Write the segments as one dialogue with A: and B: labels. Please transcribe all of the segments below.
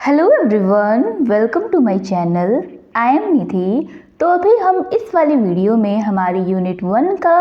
A: Hello everyone, welcome to my channel. I am Nidhi. तो अभी हम इस वाली वीडियो में हमारी यूनिट 1 का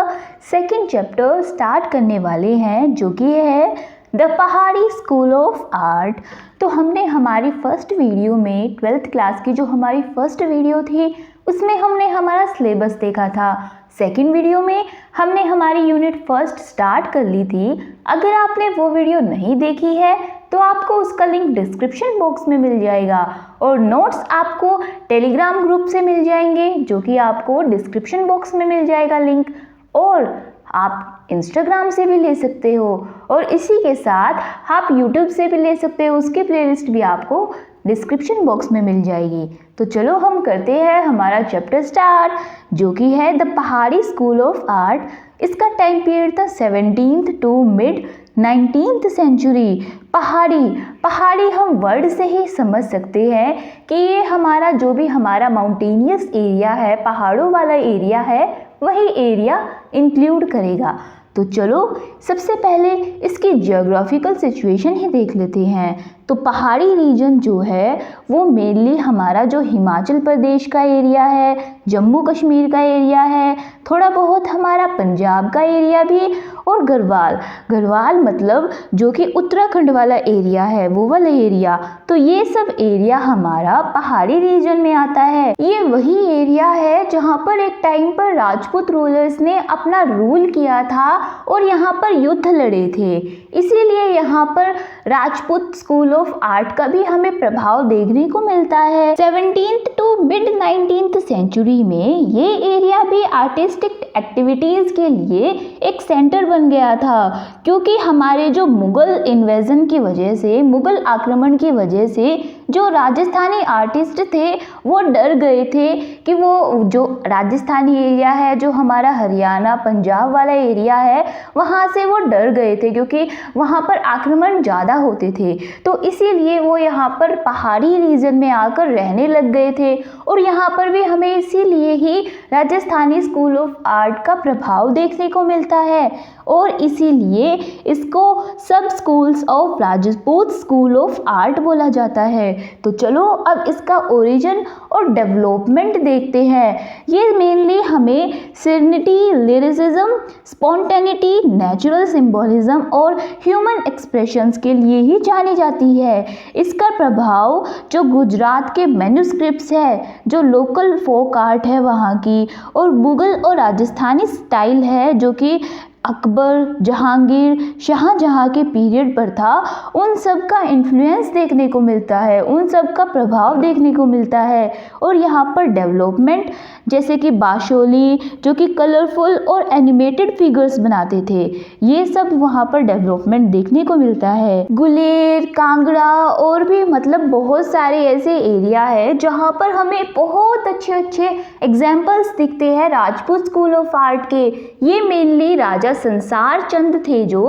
A: सेकंड चैप्टर स्टार्ट करने वाले हैं, जो कि है द पहाड़ी स्कूल ऑफ आर्ट। तो हमने हमारी फर्स्ट वीडियो में 12th क्लास की जो हमारी फर्स्ट वीडियो थी उसमें हमने हमारा सिलेबस देखा था। सेकंड वीडियो में हमने हमारी यूनिट फर्स्ट स्टार्ट कर ली थी। अगर आपने वो वीडियो नहीं देखी है तो आपको उसका लिंक डिस्क्रिप्शन बॉक्स में मिल जाएगा और नोट्स आपको टेलीग्राम ग्रुप से मिल जाएंगे, जो कि आपको डिस्क्रिप्शन बॉक्स में मिल जाएगा लिंक। और आप इंस्टाग्राम से भी ले सकते हो और इसी के साथ आप यूट्यूब से भी ले सकते हो, उसकी प्लेलिस्ट भी आपको डिस्क्रिप्शन बॉक्स में मिल जाएगी। तो चलो हम करते हैं हमारा चैप्टर स्टार्ट, जो कि है द पहाड़ी स्कूल ऑफ आर्ट। इसका टाइम पीरियड था 17th to mid 19th century. पहाड़ी हम वर्ड से ही समझ सकते हैं कि ये हमारा जो भी हमारा माउंटेनियस एरिया है, पहाड़ों वाला एरिया है, वही एरिया इंक्लूड करेगा। तो चलो सबसे पहले इसकी जियोग्राफिकल सिचुएशन ही देख लेते हैं। तो पहाड़ी रीजन जो है वो मेनली हमारा जो हिमाचल प्रदेश का एरिया है, जम्मू कश्मीर का एरिया है, थोड़ा बहुत हमारा पंजाब का एरिया भी, और गढ़वाल मतलब जो कि उत्तराखंड वाला एरिया है, वो वाला एरिया। तो ये सब एरिया हमारा पहाड़ी रीजन में आता है। ये वही एरिया है जहाँ पर एक टाइम पर राजपूत रूलर्स ने अपना रूल किया था और यहाँ पर युद्ध लड़े थे। इसीलिए यहाँ पर राजपूत स्कूल ऑफ आर्ट का भी हमें प्रभाव देखने को मिलता है। 17th to mid 19th century में ये एरिया भी आर्टिस्टिक एक्टिविटीज के लिए एक सेंटर बन गया था, क्योंकि हमारे जो मुगल इन्वेजन की वजह से, मुगल आक्रमण की वजह से जो राजस्थानी आर्टिस्ट थे वो डर गए थे कि वो जो राजस्थानी एरिया है, जो हमारा हरियाणा पंजाब वाला एरिया है, वहाँ से वो डर गए थे क्योंकि वहाँ पर आक्रमण ज़्यादा होते थे। तो इसीलिए वो यहाँ पर पहाड़ी रीजन में आकर रहने लग गए थे और यहाँ पर भी हमें इसीलिए ही राजस्थानी स्कूल ऑफ आर्ट का प्रभाव देखने को मिलता है और इसीलिए इसको सब schools of Rajput school of art बोला जाता है। तो चलो अब इसका ओरिजिन और डेवलपमेंट देखते हैं। ये मेनली हमें serenity, lyricism, spontaneity, natural symbolism और ह्यूमन एक्सप्रेशंस के लिए ही जानी जाती है। इसका प्रभाव जो गुजरात के मैन्युस्क्रिप्ट्स है, जो लोकल फोक आर्ट है वहाँ की, और मुगल और राजस्थानी स्टाइल है जो कि अकबर, जहांगीर, शाहजहां के पीरियड पर था, उन सब का इन्फ्लुएंस देखने को मिलता है, उन सब का प्रभाव देखने को मिलता है। और यहाँ पर डेवलपमेंट जैसे कि बाशोली जो कि कलरफुल और एनिमेटेड फिगर्स बनाते थे, ये सब वहाँ पर डेवलपमेंट देखने को मिलता है। गुलेर, कांगड़ा और भी मतलब बहुत सारे ऐसे एरिया है जहाँ पर हमें बहुत अच्छे अच्छे एग्जाम्पल्स दिखते हैं राजपूत स्कूल ऑफ आर्ट के। ये मेनली राजा संसार चंद थे जो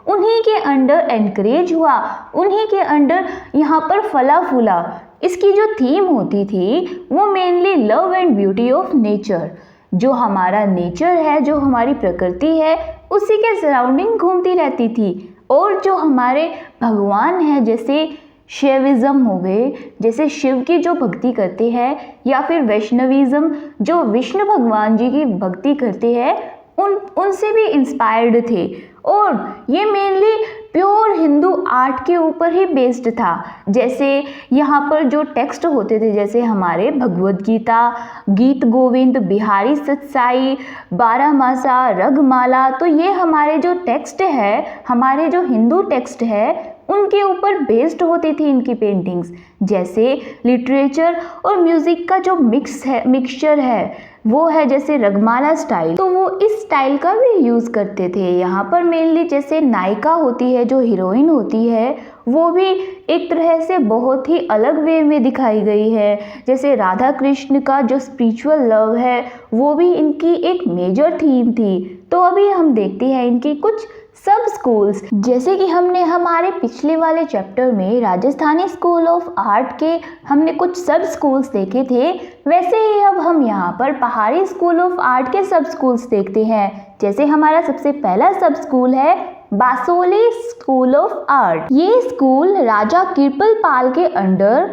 A: उन्हीं के अंडर एनकरेज हुआ, उन्हीं के अंडर यहाँ पर फला फूला। इसकी जो थीम होती थी वो mainly love and beauty of nature. जो हमारा नेचर है, जो हमारी प्रकृति है, उसी के सराउंडिंग घूमती रहती थी। और जो हमारे भगवान हैं, जैसे शैविज्म हो गए, जैसे शिव की जो भक्ति करते हैं, या फिर वैष्णविज्म जो विष्णु भगवान जी की भक्ति करते हैं, उनसे भी इंस्पायर्ड थे। और ये मेनली प्योर हिंदू आर्ट के ऊपर ही बेस्ड था। जैसे यहाँ पर जो टेक्स्ट होते थे, जैसे हमारे भगवद गीता, गीत गोविंद, बिहारी सत्साई, बारहमासा, रगमाला, तो ये हमारे जो टेक्स्ट है, हमारे जो हिंदू टेक्स्ट है, उनके ऊपर बेस्ड होती थी इनकी पेंटिंग्स। जैसे लिटरेचर और म्यूज़िक का जो मिक्सचर है वो है जैसे रगमाला स्टाइल, तो वो इस स्टाइल का भी यूज़ करते थे। यहाँ पर मेनली जैसे नायिका होती है, जो हीरोइन होती है, वो भी एक तरह से बहुत ही अलग वे में दिखाई गई है। जैसे राधा कृष्ण का जो स्पिरिचुअल लव है वो भी इनकी एक मेजर थीम थी। तो अभी हम देखते हैं इनकी कुछ सब स्कूल्स। जैसे कि हमने हमारे पिछले वाले चैप्टर में राजस्थानी स्कूल ऑफ आर्ट के हमने कुछ सब स्कूल्स देखे थे, वैसे ही अब हम यहाँ पर पहाड़ी स्कूल ऑफ आर्ट के सब स्कूल्स देखते हैं। जैसे हमारा सबसे पहला सब स्कूल है बासोली स्कूल ऑफ आर्ट। ये स्कूल राजा कृपाल के अंडर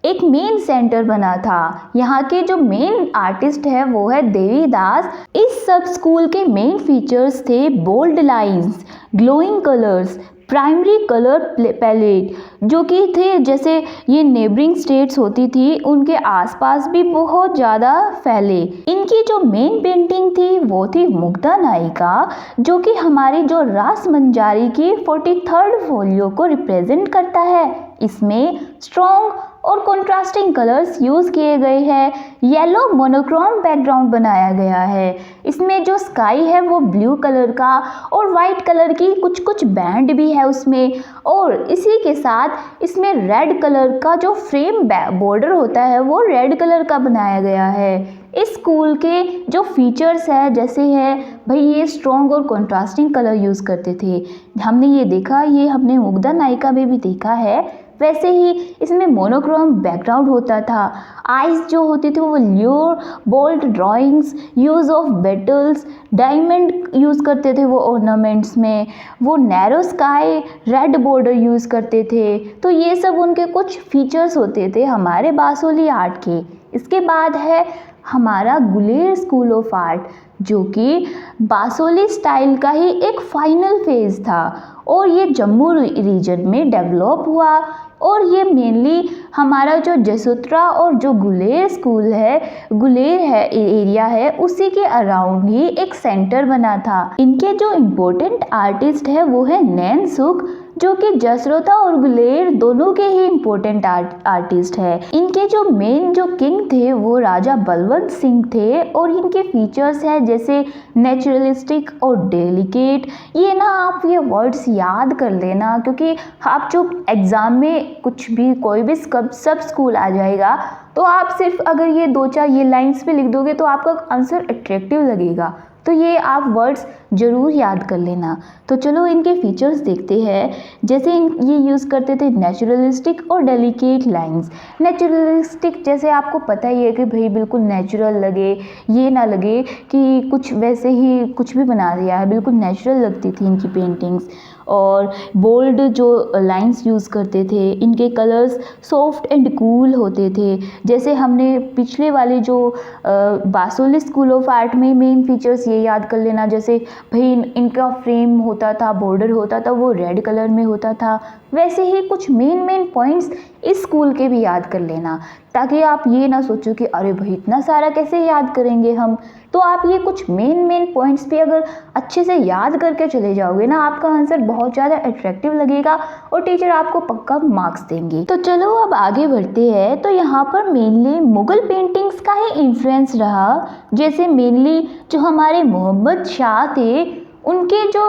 A: एक मेन सेंटर बना था। यहाँ के जो मेन आर्टिस्ट है वो है देवीदास। इस सब स्कूल के मेन फीचर्स थे bold lines, glowing colours, primary colour palette, जो कि थे जैसे ये नेबरिंग स्टेट्स होती थी उनके आसपास भी बहुत ज़्यादा फैले। इनकी जो मेन पेंटिंग थी वो थी मुग्धा नायिका, जो कि हमारी जो रास मंजारी की 43rd फोलियो को रिप्रेजेंट करता है। इसमें स्ट्रॉन्ग और कंट्रास्टिंग कलर्स यूज़ किए गए हैं। येलो मोनोक्रोम बैकग्राउंड बनाया गया है। इसमें जो स्काई है वो ब्लू कलर का और वाइट कलर की कुछ कुछ बैंड भी है उसमें, और इसी के साथ इसमें रेड कलर का जो फ्रेम बॉर्डर होता है वो रेड कलर का बनाया गया है। इस स्कूल के जो फीचर्स है जैसे है भाई ये स्ट्रॉन्ग और कंट्रास्टिंग कलर यूज़ करते थे। हमने ये देखा, ये हमने मुग्धा नायिका में भी देखा है। वैसे ही इसमें मोनोक्रोम बैकग्राउंड होता था। आइज जो होती थी वो lure, bold drawings, use of beetles, diamond use करते थे वो ऑर्नामेंट्स में। वो narrow sky, red border use करते थे। तो ये सब उनके कुछ फीचर्स होते थे हमारे बासोली आर्ट के। इसके बाद है हमारा गुलेर स्कूल ऑफ आर्ट, जो कि बासोली स्टाइल का ही एक फाइनल फेज था और ये जम्मू रीजन में डेवलप हुआ। और ये मेनली हमारा जो जसोत्रा और जो गुलेर स्कूल है, गुलेर है एरिया है, उसी के अराउंड ही एक सेंटर बना था। इनके जो इम्पोर्टेंट आर्टिस्ट है वो है नैन सुख, जो कि जसरोता और गुलेर दोनों के ही इम्पोर्टेंट आर्टिस्ट है। इनके जो मेन जो किंग थे वो राजा बलवंत सिंह थे और इनके फीचर्स है जैसे नेचुरलिस्टिक और डेलिकेट। ये ना आप ये वर्ड्स याद कर लेना, क्योंकि आप जो एग्ज़ाम में कुछ भी कोई भी सब स्कूल आ जाएगा तो आप सिर्फ अगर ये 2-4 ये लाइन्स पे लिख दोगे तो आपका आंसर अट्रैक्टिव लगेगा। तो ये आप वर्ड्स ज़रूर याद कर लेना। तो चलो इनके फीचर्स देखते हैं। जैसे ये यूज़ करते थे नेचुरलिस्टिक और डेलिकेट लाइंस। नेचुरलिस्टिक जैसे आपको पता ही है कि भाई बिल्कुल नेचुरल लगे, ये ना लगे कि कुछ वैसे ही कुछ भी बना दिया है, बिल्कुल नेचुरल लगती थी इनकी पेंटिंग्स। और बोल्ड जो लाइंस यूज़ करते थे, इनके कलर्स सॉफ्ट एंड कूल होते थे। जैसे हमने पिछले वाले जो बासोली स्कूल ऑफ आर्ट में मेन फीचर्स ये याद कर लेना, जैसे भाई इनका फ्रेम होता था, बॉर्डर होता था, वो रेड कलर में होता था। वैसे ही कुछ मेन पॉइंट्स इस स्कूल के भी याद कर लेना, ताकि आप ये ना सोचो कि अरे भाई इतना सारा कैसे याद करेंगे हम। तो आप ये कुछ मेन पॉइंट्स पे अगर अच्छे से याद करके चले जाओगे ना, आपका आंसर बहुत ज़्यादा अट्रैक्टिव लगेगा और टीचर आपको पक्का मार्क्स देंगे। तो चलो अब आगे बढ़ते हैं। तो यहाँ पर मेनली मुग़ल पेंटिंग्स का ही इन्फ्लुएंस रहा। जैसे मेनली जो हमारे मोहम्मद शाह थे, उनके जो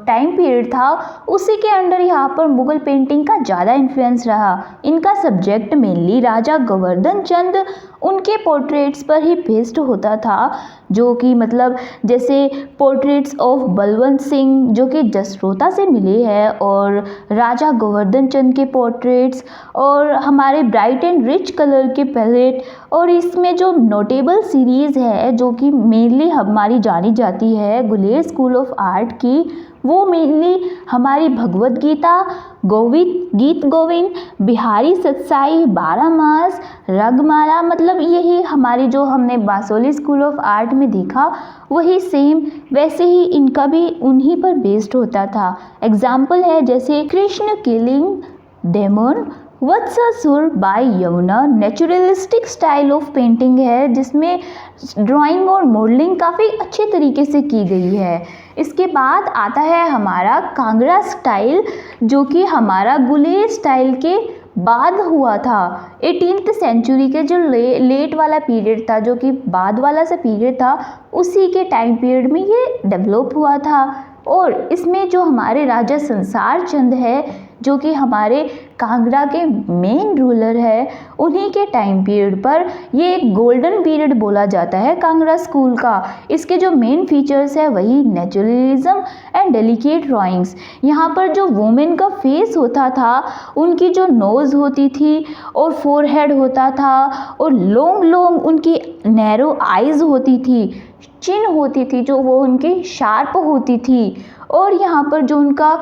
A: टाइम पीरियड था उसी के अंडर यहाँ पर मुग़ल पेंटिंग का ज़्यादा इन्फ्लुएंस रहा। इनका सब्जेक्ट मेनली राजा गोवर्धन चंद, उनके पोर्ट्रेट्स पर ही बेस्ड होता था, जो कि मतलब जैसे पोर्ट्रेट्स ऑफ बलवंत सिंह जो कि जसरोता से मिले हैं, और राजा गोवर्धन चंद के पोर्ट्रेट्स, और हमारे ब्राइट एंड रिच कलर के पैलेट। और इसमें जो नोटेबल सीरीज़ है जो कि मेनली हमारी जानी जाती है गुलेर स्कूल ऑफ आर्ट की, वो मेनली हमारी भगवद गीता, गीत गोविंद, बिहारी सत्साई, 12 मास, रगमाला, मतलब यही हमारी जो हमने बासोली स्कूल ऑफ आर्ट में देखा वही सेम वैसे ही इनका भी उन्हीं पर बेस्ड होता था। एग्जाम्पल है जैसे Krishna killing demon, Vatsasura by Yamuna. Naturalistic style of painting है जिसमें ड्राइंग और मॉडलिंग काफ़ी अच्छे तरीके से की गई है। इसके बाद आता है हमारा कांगड़ा स्टाइल, जो कि हमारा गुलेर स्टाइल के बाद हुआ था। 18th सेंचुरी के जो लेट वाला पीरियड था, जो कि बाद वाला सा पीरियड था, उसी के टाइम पीरियड में ये डेवलप हुआ था। और इसमें जो हमारे राजा संसार चंद है, जो कि हमारे कांगड़ा के मेन रूलर है, उन्हीं के टाइम पीरियड पर ये एक गोल्डन पीरियड बोला जाता है कांगड़ा स्कूल का। इसके जो मेन फीचर्स है वही नेचुरलिज्म एंड डेलिकेट ड्राइंग्स। यहाँ पर जो वुमेन का फेस होता था, उनकी जो नोज़ होती थी और फोरहेड होता था, और लॉन्ग उनकी नैरो आइज़ होती थी, चिन होती थी जो वो उनकी शार्प होती थी, और यहाँ पर जो उनका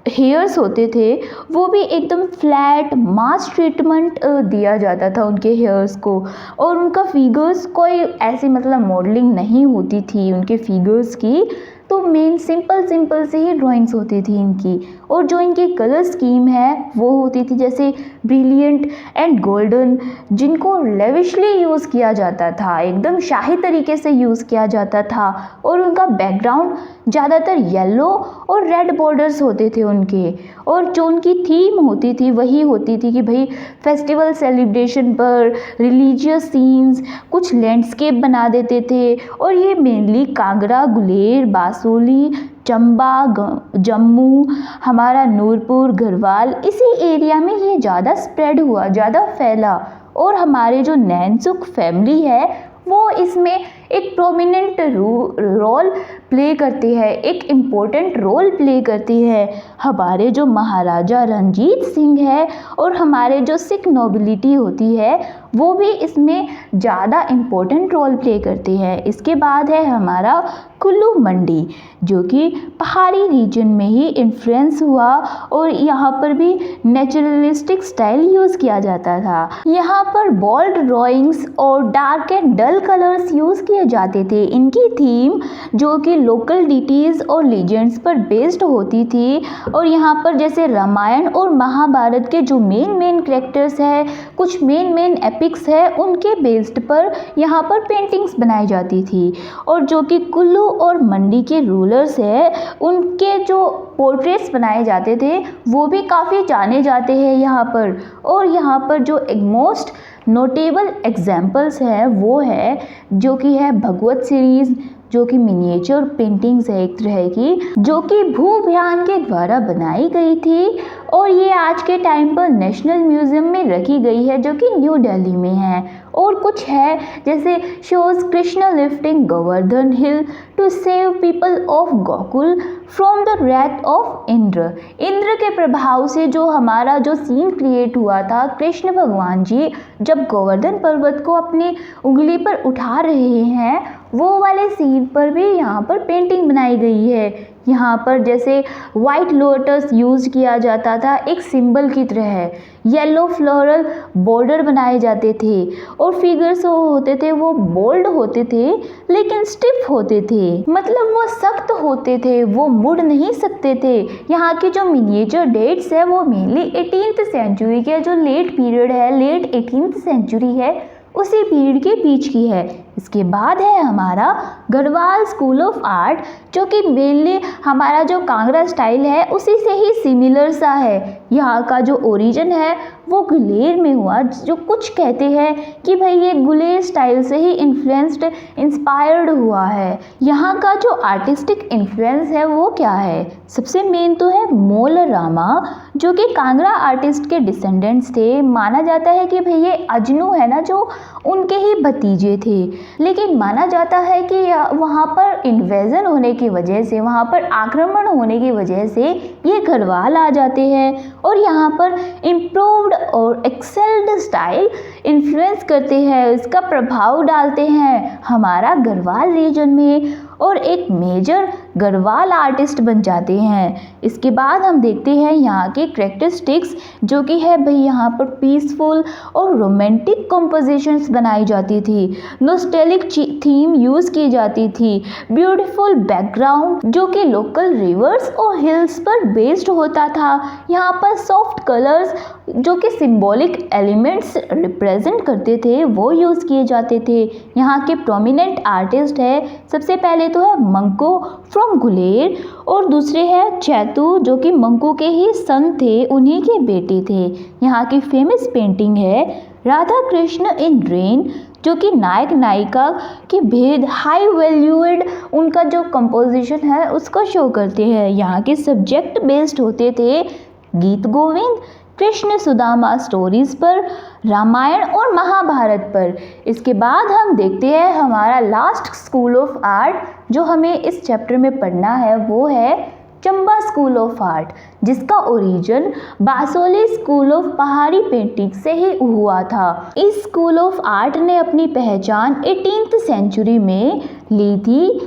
A: हेयर्स होते थे वो भी एकदम फ्लैट मास ट्रीटमेंट दिया जाता था उनके हेयर्स को। और उनका फिगर्स कोई ऐसी मतलब मॉडलिंग नहीं होती थी उनके फिगर्स की, तो मेन सिंपल से ही ड्राइंग्स होती थी इनकी। और जो इनकी कलर स्कीम है वो होती थी जैसे ब्रिलियंट एंड गोल्डन, जिनको लेविशली यूज़ किया जाता था, एकदम शाही तरीके से यूज़ किया जाता था। और उनका बैकग्राउंड ज़्यादातर येलो और रेड बॉर्डर्स होते थे उनके। और जो उनकी थीम होती थी वही होती थी कि भाई फेस्टिवल सेलिब्रेशन पर रिलीजियस सीन्स, कुछ लैंडस्केप बना देते थे। और ये मेनली कांगड़ा, गुलेर, बासोली, चंबा, जम्मू, हमारा नूरपुर, गढ़वाल, इसी एरिया में ये ज़्यादा स्प्रेड हुआ, ज़्यादा फैला। और हमारे जो नैनसुख फैमिली है वो इसमें एक प्रोमिनेंट रोल प्ले करती है, एक इम्पोर्टेंट रोल प्ले करती है। हमारे जो महाराजा रंजीत सिंह है और हमारे जो सिख नोबिलिटी होती है वो भी इसमें ज़्यादा इम्पोर्टेंट रोल प्ले करती है। इसके बाद है हमारा कुल्लू मंडी, जो कि पहाड़ी रीजन में ही इन्फ्लुएंस हुआ और यहाँ पर भी नेचुरलिस्टिक स्टाइल यूज़ किया जाता था। यहाँ पर बोल्ड ड्राइंग्स और dark and dull colours use किए जाते थे। इनकी थीम जो कि लोकल डिटीज़ और लीजेंड्स पर बेस्ड होती थी। और यहाँ पर जैसे रामायण और महाभारत के जो मेन कैरेक्टर्स है, कुछ मेन एपिक्स है, उनके बेस्ड पर यहाँ पर पेंटिंग्स बनाई जाती थी। और जो कि कुल्लू और मंडी के रूलर्स है उनके जो पोर्ट्रेट्स बनाए जाते थे वो भी काफ़ी जाने जाते हैं यहाँ पर। और यहाँ पर जो मोस्ट नोटेबल एग्जाम्पल्स है वो है जो कि है भगवत सीरीज़, जो कि मिनिएचर पेंटिंग्स है एक तरह की, जो कि भूभयान के द्वारा बनाई गई थी। और ये आज के टाइम पर नेशनल म्यूज़ियम में रखी गई है जो कि न्यू दिल्ली में है। और कुछ है जैसे shows Krishna lifting Govardhan hill to save people of Gokul from the wrath of Indra. Indra के प्रभाव से जो हमारा जो सीन क्रिएट हुआ था, कृष्ण भगवान जी जब गोवर्धन पर्वत को अपनी उंगली पर उठा रहे हैं, वो वाले सीन पर भी यहाँ पर पेंटिंग बनाई गई है। यहाँ पर जैसे वाइट लोटस यूज़ किया जाता था एक सिंबल की तरह, येलो फ्लोरल बॉर्डर बनाए जाते थे। और फिगर्स होते थे वो बोल्ड होते थे लेकिन स्टिफ होते थे, मतलब वो सख्त होते थे, वो मुड़ नहीं सकते थे। यहाँ के जो मिनिएचर डेट्स है वो मेनली 18th सेंचुरी के जो लेट पीरियड है, लेट 18th सेंचुरी है, उसी पीरियड के बीच की है। इसके बाद है हमारा गढ़वाल स्कूल ऑफ आर्ट, जो कि मेनली हमारा जो कांगड़ा स्टाइल है उसी से ही सिमिलर सा है। यहाँ का जो ओरिजिन है वो गुलेर में हुआ, जो कुछ कहते हैं कि भाई ये गुलेर स्टाइल से ही इंस्पायर्ड हुआ है। यहाँ का जो आर्टिस्टिक इन्फ्लुएंस है वो क्या है, सबसे मेन तो है मोल रामा, जो कि कांगड़ा आर्टिस्ट के डिसेंडेंट्स थे। माना जाता है कि भाई ये अजनू है ना जो उनके ही भतीजे थे, लेकिन माना जाता है कि वहाँ पर इन्वेजन होने की वजह से, वहाँ पर आक्रमण होने की वजह से ये गढ़वाल आ जाते हैं और यहाँ पर इम्प्रूव्ड और एक्सेल्ड स्टाइल इन्फ्लुएंस करते हैं, इसका प्रभाव डालते हैं हमारा गढ़वाल रीजन में और एक मेजर गढ़वाल आर्टिस्ट बन जाते हैं। इसके बाद हम देखते हैं यहाँ के कैरेक्टरिस्टिक्स, जो कि है भाई यहाँ पर पीसफुल और रोमांटिक कंपोजिशंस बनाई जाती थी, नॉस्टैल्जिक थीम यूज़ की जाती थी, ब्यूटीफुल बैकग्राउंड जो कि लोकल रिवर्स और हिल्स पर बेस्ड होता था। यहाँ पर सॉफ्ट कलर्स जो कि सिंबॉलिक एलिमेंट्स रिप्रेजेंट करते थे वो यूज़ किए जाते थे। यहाँ के प्रोमिनेंट आर्टिस्ट है, सबसे पहले तो है मंको फ्रॉम गुलेर और दूसरे है चैतू, जो कि मंको के ही सन थे, उन्हीं के बेटे थे। यहाँ की फेमस पेंटिंग है राधा कृष्ण इन रेन, जो कि नायक नायिका के भेद हाई वैल्यूड उनका जो कंपोजिशन है उसको शो करते हैं। यहाँ के सब्जेक्ट बेस्ड होते थे गीत गोविंद, कृष्ण सुदामा स्टोरीज पर, रामायण और महाभारत पर। इसके बाद हम देखते हैं हमारा लास्ट स्कूल ऑफ आर्ट जो हमें इस चैप्टर में पढ़ना है, वो है चंबा स्कूल ऑफ आर्ट, जिसका ओरिजिन बासोली स्कूल ऑफ पहाड़ी पेंटिंग से ही हुआ था। इस स्कूल ऑफ आर्ट ने अपनी पहचान 18th सेंचुरी में ली थी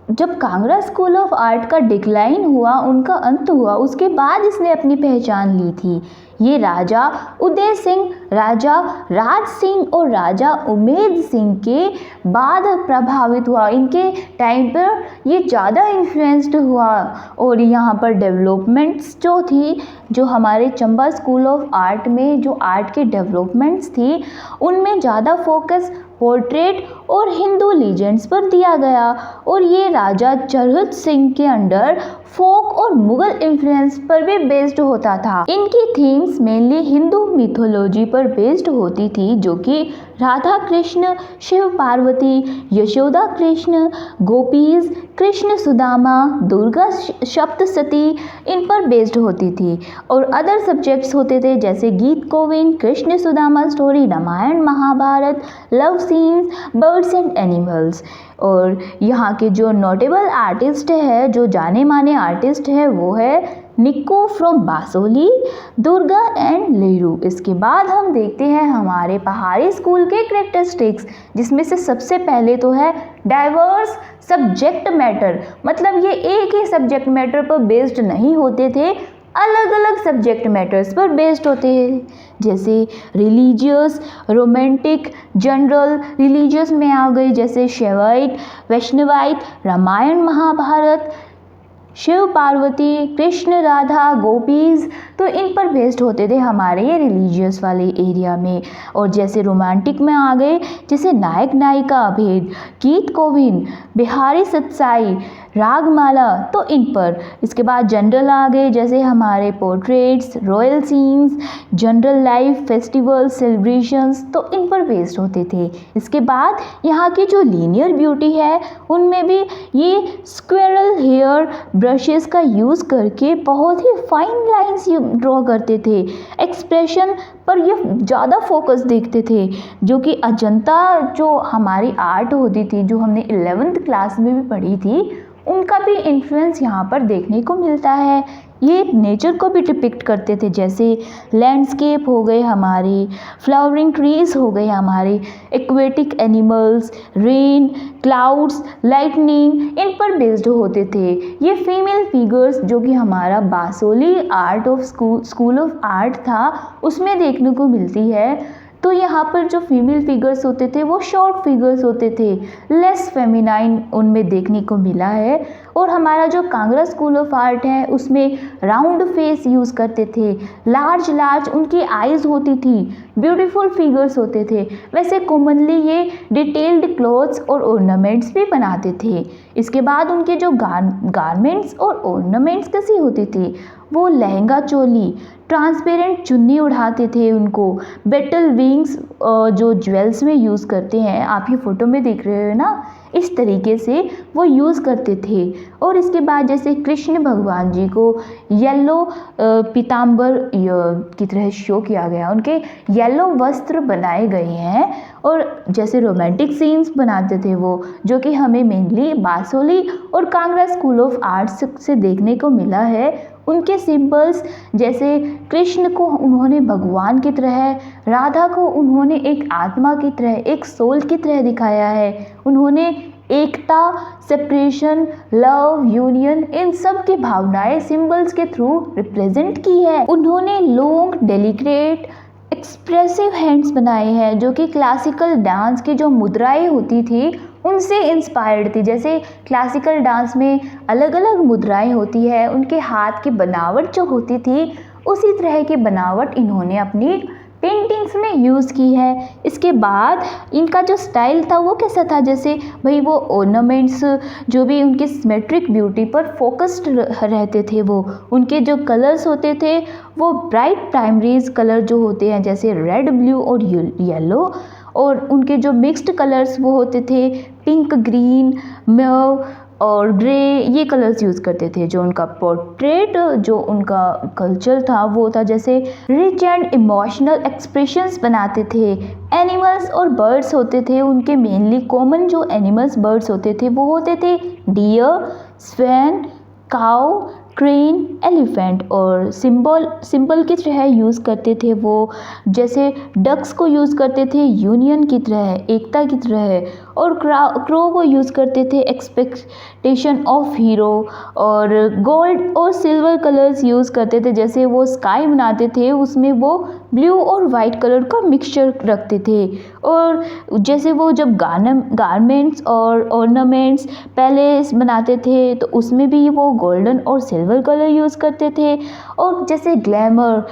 A: जब कांगड़ा स्कूल ऑफ आर्ट का डिक्लाइन हुआ, उनका अंत हुआ, उसके बाद इसने अपनी पहचान ली थी। ये राजा उदय सिंह, राजा राज सिंह और राजा उमेद सिंह के बाद प्रभावित हुआ। इनके टाइम पर ये ज़्यादा इन्फ्लुएंस्ड हुआ और यहाँ पर डेवलपमेंट्स जो थी, जो हमारे चंबा स्कूल ऑफ आर्ट में जो आर्ट की डेवलपमेंट्स थी, उनमें ज़्यादा फोकस पोर्ट्रेट और हिंदू लीजेंड्स पर दिया गया। और ये राजा चरहत सिंह के अंडर फोक और मुगल इन्फ्लुएंस पर भी बेस्ड होता था। इनकी थीम्स मेनली हिंदू मिथोलॉजी पर बेस्ड होती थी, जो कि राधा कृष्ण, शिव पार्वती, यशोदा कृष्ण, गोपीज, कृष्ण सुदामा, दुर्गा सप्तशती, इन पर बेस्ड होती थी। और अदर सब्जेक्ट्स होते थे जैसे Gita Govinda, Krishna Sudama story, Ramayana Mahabharata, love scenes, birds and animals. और यहाँ के जो नोटेबल आर्टिस्ट है, जो जाने माने आर्टिस्ट है, वो है निक्कू फ्रॉम बासोली, दुर्गा एंड लेरू। इसके बाद हम देखते हैं हमारे पहाड़ी स्कूल के कैरेक्टरिस्टिक्स, जिसमें से सबसे पहले तो है डाइवर्स सब्जेक्ट मैटर। मतलब ये एक ही सब्जेक्ट मैटर पर बेस्ड नहीं होते थे, अलग अलग सब्जेक्ट मैटर्स पर बेस्ड होते हैं, जैसे रिलीजियस, रोमांटिक, जनरल। रिलीजियस में आ गई जैसे शैवाइट, वैष्णवाइट, रामायण महाभारत, शिव पार्वती, कृष्ण राधा, गोपीज, तो इन पर बेस्ड होते थे हमारे ये रिलीजियस वाले एरिया में। और जैसे रोमांटिक में आ गए जैसे नायक नायिका भेद, गीत गोविंद, बिहारी सत्साई, रागमाला, तो इन पर। इसके बाद जनरल आ गए जैसे हमारे portraits, royal scenes, general life, festival, celebrations, तो इन पर बेस्ड होते थे। इसके बाद यहाँ की जो लीनियर ब्यूटी है, उनमें भी ये स्क्वेरल हेयर ब्रशेस का यूज़ करके बहुत ही फाइन लाइंस ड्रॉ करते थे। एक्सप्रेशन पर ये ज़्यादा फोकस देखते थे, जो कि अजंता जो हमारी आर्ट होती थी, जो हमने 11th क्लास में भी पढ़ी थी, उनका भी इन्फ्लुएंस यहाँ पर देखने को मिलता है। ये नेचर को भी डिपिक्ट करते थे, जैसे लैंडस्केप हो गए हमारे, फ्लावरिंग ट्रीज़ हो गए हमारे, aquatic animals, rain, clouds, lightning, इन पर बेस्ड होते थे। ये फीमेल फिगर्स जो कि हमारा Basohli art of school of art था, उसमें देखने को मिलती है। तो यहाँ पर जो फीमेल फिगर्स होते थे वो शॉर्ट फिगर्स होते थे, लेस फेमिनाइन उनमें देखने को मिला है। और हमारा जो कांगड़ा स्कूल ऑफ आर्ट है उसमें राउंड फेस यूज़ करते थे, लार्ज उनकी आइज़ होती थी, ब्यूटीफुल फिगर्स होते थे। वैसे कॉमनली ये डिटेल्ड क्लोथ्स और ऑर्नामेंट्स भी बनाते थे। इसके बाद उनके जो गारमेंट्स और ऑर्नामेंट्स कैसी होती थी, वो लहंगा चोली, ट्रांसपेरेंट चुन्नी उड़ाते थे उनको, बेटल विंग्स जो ज्वेल्स में यूज़ करते हैं, आप ये फ़ोटो में देख रहे हो ना, इस तरीके से वो यूज़ करते थे। और इसके बाद जैसे कृष्ण भगवान जी को येलो पीताम्बर की तरह शो किया गया, उनके येलो वस्त्र बनाए गए हैं। और जैसे रोमांटिक सीन्स बनाते थे वो, जो कि हमें मेनली बासोली और कांगड़ा स्कूल ऑफ आर्ट्स से देखने को मिला है। उनके सिंबल्स जैसे कृष्ण को उन्होंने भगवान की तरह, राधा को उन्होंने एक आत्मा की तरह, एक सोल की तरह दिखाया है। उन्होंने एकता, सेपरेशन, लव, यूनियन, इन सब की भावनाएं सिंबल्स के थ्रू रिप्रेजेंट की है। उन्होंने लॉन्ग, डेलिकेट, एक्सप्रेसिव हैंड्स बनाए हैं, जो कि क्लासिकल डांस की जो मुद्राएं होती थी उनसे इंस्पायर्ड थी। जैसे क्लासिकल डांस में अलग अलग मुद्राएं होती है, उनके हाथ की बनावट जो होती थी, उसी तरह की बनावट इन्होंने अपनी पेंटिंग्स में यूज़ की है। इसके बाद इनका जो स्टाइल था वो कैसा था, जैसे भाई वो ऑर्नामेंट्स जो भी उनकी सिमेट्रिक ब्यूटी पर फोकस्ड रहते थे, वो उनके जो कलर्स होते थे वो ब्राइट प्राइमरीज कलर जो होते हैं जैसे रेड, ब्लू और येलो, और उनके जो मिक्स्ड कलर्स वो होते थे पिंक, ग्रीन, मेव और ग्रे, ये कलर्स यूज़ करते थे। जो उनका पोर्ट्रेट, जो उनका कल्चर था वो था जैसे रिच एंड इमोशनल एक्सप्रेशंस बनाते थे। एनिमल्स और बर्ड्स होते थे उनके, मेनली कॉमन जो एनिमल्स बर्ड्स होते थे वो होते थे डियर, स्वैन, काऊ, क्रेन, एलिफेंट और सिंबल की तरह यूज़ करते थे वो, जैसे डक्स को यूज़ करते थे यूनियन की तरह, एकता की तरह, और क्रो को यूज़ करते थे एक्सपेक्टेशन ऑफ हीरो, और गोल्ड और सिल्वर कलर्स यूज़ करते थे, जैसे वो स्काई बनाते थे उसमें वो ब्लू और वाइट कलर का मिक्सचर रखते थे, और जैसे वो जब गारमेंट्स और ऑर्नामेंट्स पहले बनाते थे तो उसमें भी वो गोल्डन और सिल्वर कलर यूज़ करते थे, और जैसे ग्लैमर,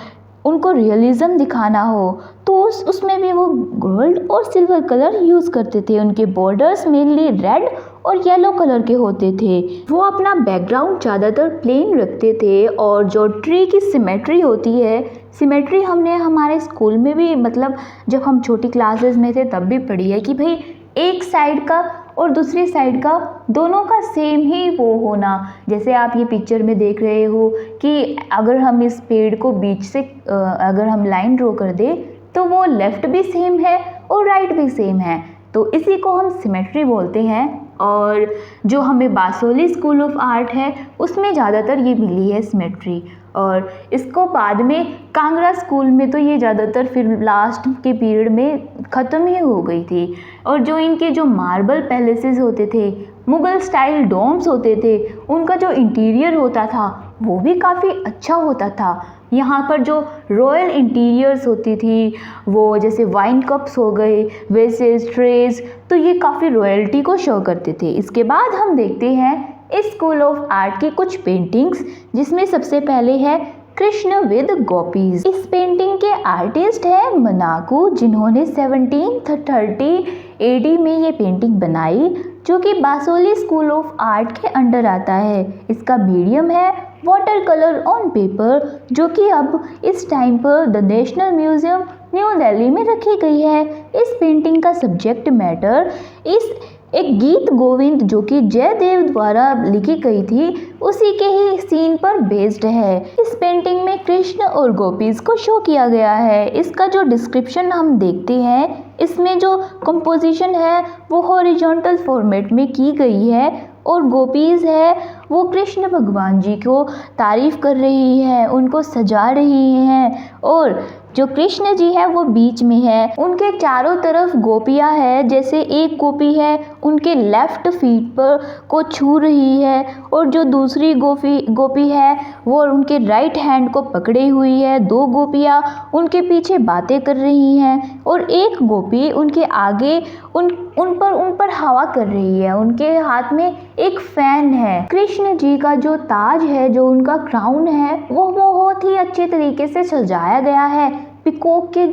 A: उनको रियलिज्म दिखाना हो तो उसमें भी वो गोल्ड और सिल्वर कलर यूज़ करते थे। उनके बॉर्डर्स मेनली रेड और येलो कलर के होते थे। वो अपना बैकग्राउंड ज़्यादातर प्लेन रखते थे, और जो ट्री की सिमेट्री होती है, सिमेट्री हमने हमारे स्कूल में भी मतलब जब हम छोटी क्लासेस में थे तब भी पढ़ी है कि भाई एक साइड का और दूसरी साइड का दोनों का सेम ही वो होना। जैसे आप ये पिक्चर में देख रहे हो कि अगर हम इस पेड़ को बीच से अगर हम लाइन ड्रॉ कर दे तो वो लेफ़्ट भी सेम है और राइट भी सेम है, तो इसी को हम सिमेट्री बोलते हैं। और जो हमें बासोली स्कूल ऑफ आर्ट है उसमें ज़्यादातर ये मिली है सिमेट्री, और इसको बाद में कांगड़ा स्कूल में तो ये ज़्यादातर फिर लास्ट के पीरियड में ख़त्म ही हो गई थी। और जो इनके जो मार्बल पैलेसेस होते थे, मुग़ल स्टाइल डोम्स होते थे, उनका जो इंटीरियर होता था वो भी काफ़ी अच्छा होता था। यहाँ पर जो रॉयल इंटीरियर्स होती थी, वो जैसे वाइन कप्स हो गए, वेसेस, ट्रेज, तो ये काफ़ी रॉयल्टी को शो करते थे। इसके बाद हम देखते हैं इस स्कूल ऑफ आर्ट की कुछ पेंटिंग्स, जिसमें सबसे पहले है कृष्ण विद गोपीज। इस पेंटिंग के आर्टिस्ट है मनाकू, जिन्होंने 1730 AD में ये पेंटिंग बनाई, जो कि बासोली स्कूल ऑफ आर्ट के अंडर आता है। इसका मीडियम है वाटर कलर ऑन पेपर, जो कि अब इस टाइम पर the national museum new Delhi में रखी गई है। इस पेंटिंग का सब्जेक्ट मैटर एक गीत गोविंद जो कि जयदेव द्वारा लिखी गई थी, उसी के ही सीन पर बेस्ड है। इस पेंटिंग में कृष्ण और गोपीज को शो किया गया है। इसका जो डिस्क्रिप्शन हम देखते हैं, इसमें जो कंपोजिशन है वो हॉरिजॉन्टल फॉर्मेट में की गई है, और गोपीज है वो कृष्ण भगवान जी को तारीफ कर रही है, उनको सजा रही हैं, और जो कृष्ण जी है वो बीच में है। उनके चारों तरफ गोपियां है, जैसे एक गोपी है उनके लेफ्ट फीट पर को छू रही है, और जो दूसरी गोपी है वो उनके राइट हैंड को पकड़े हुई है। दो गोपियां उनके पीछे बातें कर रही हैं, और एक गोपी उनके आगे उन पर हवा कर रही है। उनके हाथ में एक फैन है। कृष्ण जी का जो ताज है, जो उनका क्राउन है, वो बहुत ही अच्छे तरीके से सजाया गया है। पिकॉक के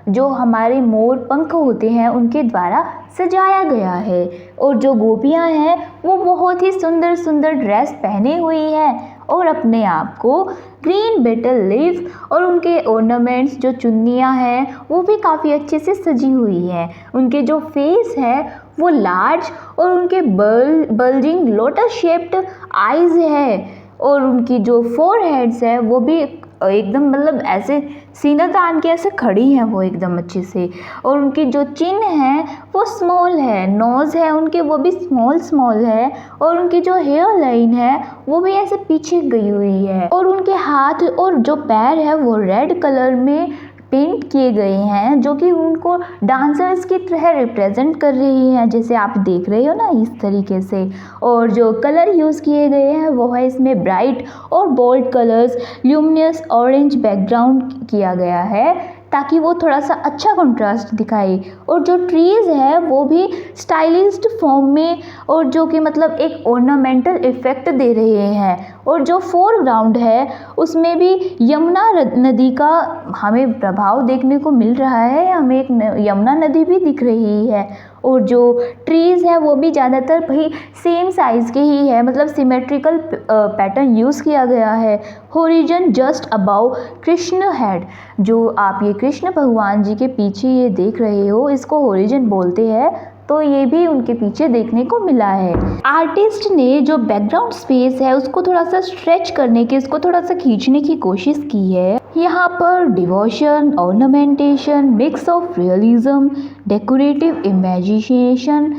A: जो हमारे मोर पंख होते हैं उनके द्वारा सजाया गया है, और जो गोपियां हैं वो बहुत ही सुंदर सुंदर ड्रेस पहने हुई हैं, और अपने आप को ग्रीन बेटल लीफ और उनके ऑर्नामेंट्स जो चुन्नियां हैं वो भी काफ़ी अच्छे से सजी हुई हैं। उनके जो फेस है वो लार्ज और उनके बल्जिंग लोटस शेप्ड आईज है, और उनकी जो फोर हेड्स है वो भी एकदम मतलब ऐसे सीना तान के ऐसे खड़ी हैं वो एकदम अच्छे से, और उनकी जो चिन है वो स्मॉल है, नोज़ है उनके वो भी स्मॉल है, और उनकी जो हेयर लाइन है वो भी ऐसे पीछे गई हुई है, और उनके हाथ और जो पैर है वो रेड कलर में पेंट किए गए हैं, जो कि उनको डांसर्स की तरह रिप्रेजेंट कर रही हैं, जैसे आप देख रहे हो ना इस तरीके से। और जो कलर यूज़ किए गए हैं वो है इसमें ब्राइट और bold colours, luminous orange background किया गया है ताकि वो थोड़ा सा अच्छा कंट्रास्ट दिखाए। और जो ट्रीज़ है वो भी स्टाइलिश्ड फॉर्म में, और जो कि मतलब एक ऑर्नामेंटल इफ़ेक्ट दे रहे हैं। और जो फोरग्राउंड है उसमें भी यमुना नदी का हमें प्रभाव देखने को मिल रहा है, हमें एक यमुना नदी भी दिख रही है। और जो ट्रीज़ है वो भी ज़्यादातर भाई सेम साइज़ के ही है, मतलब सिमेट्रिकल पैटर्न यूज़ किया गया है। Horizon just about Krishna head, जो आप ये कृष्ण भगवान जी के पीछे ये देख रहे हो, इसको होरिजन बोलते हैं, तो ये भी उनके पीछे देखने को मिला है। आर्टिस्ट ने जो बैकग्राउंड स्पेस है उसको थोड़ा सा स्ट्रेच करने की, इसको थोड़ा सा खींचने की कोशिश की है। यहाँ पर devotion, ornamentation, mix of realism, decorative imagination,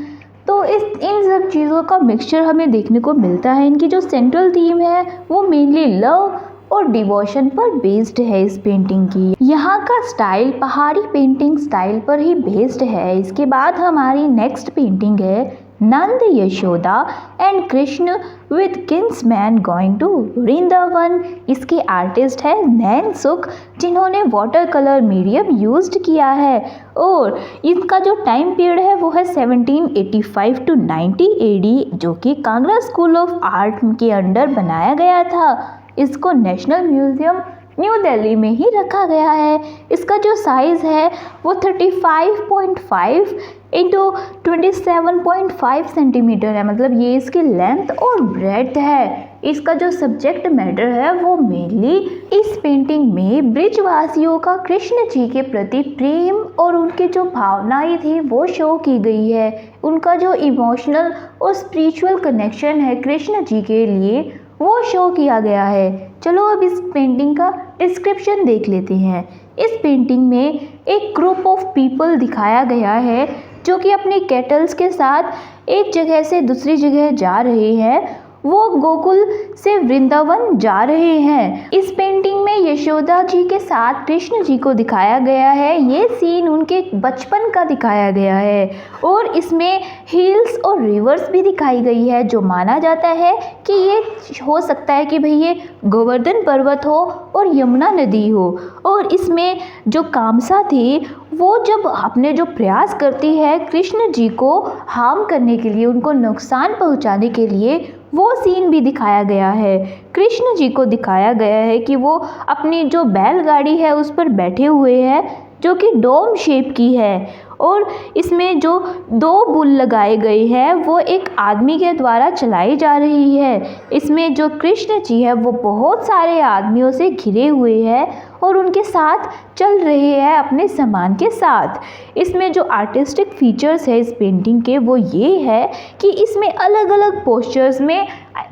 A: तो इन सब चीज़ों का मिक्सचर हमें देखने को मिलता है। इनकी जो सेंट्रल थीम है वो मेनली लव और डिवोशन पर बेस्ड है इस पेंटिंग की। यहाँ का स्टाइल पहाड़ी पेंटिंग स्टाइल पर ही बेस्ड है। इसके बाद हमारी नेक्स्ट पेंटिंग है Nand Yashoda and Krishna with kinsmen going to Vrindavan. इसके आर्टिस्ट है नैन सुख, जिन्होंने वाटर कलर मीडियम यूज्ड किया है और इसका जो टाइम पीरियड है वो है 1785 टू 90 AD, जो कि कांगड़ा स्कूल ऑफ आर्ट के अंडर बनाया गया था। इसको नेशनल म्यूजियम न्यू दिल्ली में ही रखा गया है। इसका जो साइज़ है वो 35.5 इंटू 27.5 सेंटीमीटर है, मतलब ये इसकी लेंथ और ब्रेड्थ है। इसका जो सब्जेक्ट मैटर है वो मेनली इस पेंटिंग में ब्रिजवासियों का कृष्ण जी के प्रति प्रेम और उनकी जो भावनाएं थी वो शो की गई है। उनका जो इमोशनल और स्पिरिचुअल कनेक्शन है कृष्ण जी के लिए वो शो किया गया है। चलो अब इस पेंटिंग का डिस्क्रिप्शन देख लेते हैं। इस पेंटिंग में एक ग्रुप ऑफ पीपल दिखाया गया है जो कि अपने कैटल्स के साथ एक जगह से दूसरी जगह जा रहे हैं। वो गोकुल से वृंदावन जा रहे हैं। इस पेंटिंग में यशोदा जी के साथ कृष्ण जी को दिखाया गया है। ये सीन उनके बचपन का दिखाया गया है और इसमें हिल्स और रिवर्स भी दिखाई गई है, जो माना जाता है कि ये हो सकता है कि भाई ये गोवर्धन पर्वत हो और यमुना नदी हो। और इसमें जो कामसा थी वो जब अपने जो प्रयास करती है कृष्ण जी को हार्म करने के लिए, उनको नुकसान पहुंचाने के लिए, वो सीन भी दिखाया गया है। कृष्ण जी को दिखाया गया है कि वो अपनी जो बैलगाड़ी है उस पर बैठे हुए हैं जो कि डोम शेप की है और इसमें जो 2 बुल लगाए गए हैं वो एक आदमी के द्वारा चलाई जा रही है। इसमें जो कृष्ण जी है वो बहुत सारे आदमियों से घिरे हुए हैं और उनके साथ चल रहे हैं अपने सामान के साथ। इसमें जो आर्टिस्टिक फीचर्स है इस पेंटिंग के वो ये है कि इसमें अलग अलग पोस्चर्स में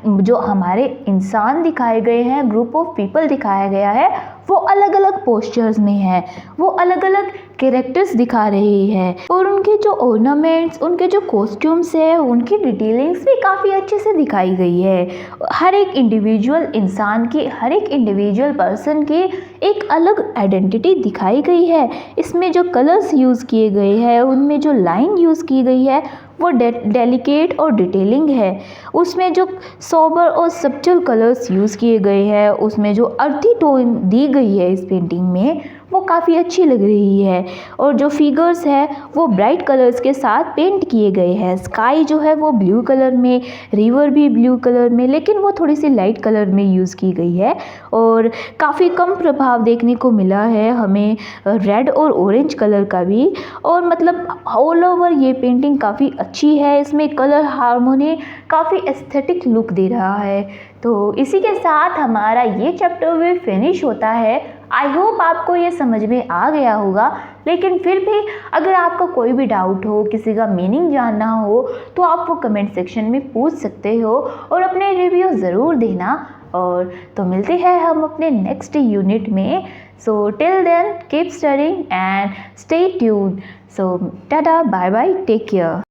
A: जो हमारे इंसान दिखाए गए हैं, ग्रुप ऑफ पीपल दिखाया गया है, वो अलग अलग पोस्चर्स में है, वो अलग अलग कैरेक्टर्स दिखा रहे हैं और उनके जो ऑर्नामेंट्स, उनके जो कॉस्ट्यूम्स है, उनकी डिटेलिंग्स भी काफ़ी अच्छे से दिखाई गई है। हर एक इंडिविजुअल इंसान की, हर एक इंडिविजुअल पर्सन की एक अलग आइडेंटिटी दिखाई गई है। इसमें जो कलर्स यूज़ किए गए हैं, उनमें जो लाइन यूज़ की गई है वो डेलिकेट और डिटेलिंग है। उसमें जो सोबर और सब्टल कलर्स यूज़ किए गए हैं, उसमें जो अर्थी टोन दी गई है इस पेंटिंग में वो काफ़ी अच्छी लग रही है। और जो फिगर्स है वो ब्राइट कलर्स के साथ पेंट किए गए हैं। स्काई जो है वो ब्लू कलर में, रिवर भी ब्लू कलर में, लेकिन वो थोड़ी सी लाइट कलर में यूज़ की गई है और काफ़ी कम प्रभाव देखने को मिला है हमें रेड और ऑरेंज कलर का भी। और मतलब ऑल ओवर ये पेंटिंग काफ़ी अच्छी है। इसमें कलर हार्मोनी काफ़ी एस्थेटिक लुक दे रहा है। तो इसी के साथ हमारा ये चैप्टर भी फिनिश होता है। आई होप आपको ये समझ में आ गया होगा, लेकिन फिर भी अगर आपका कोई भी डाउट हो, किसी का मीनिंग जानना हो, तो आप वो कमेंट सेक्शन में पूछ सकते हो और अपने रिव्यू ज़रूर देना। और तो मिलते हैं हम अपने नेक्स्ट यूनिट में। So till then keep studying and stay tuned. So tata, bye bye, take care.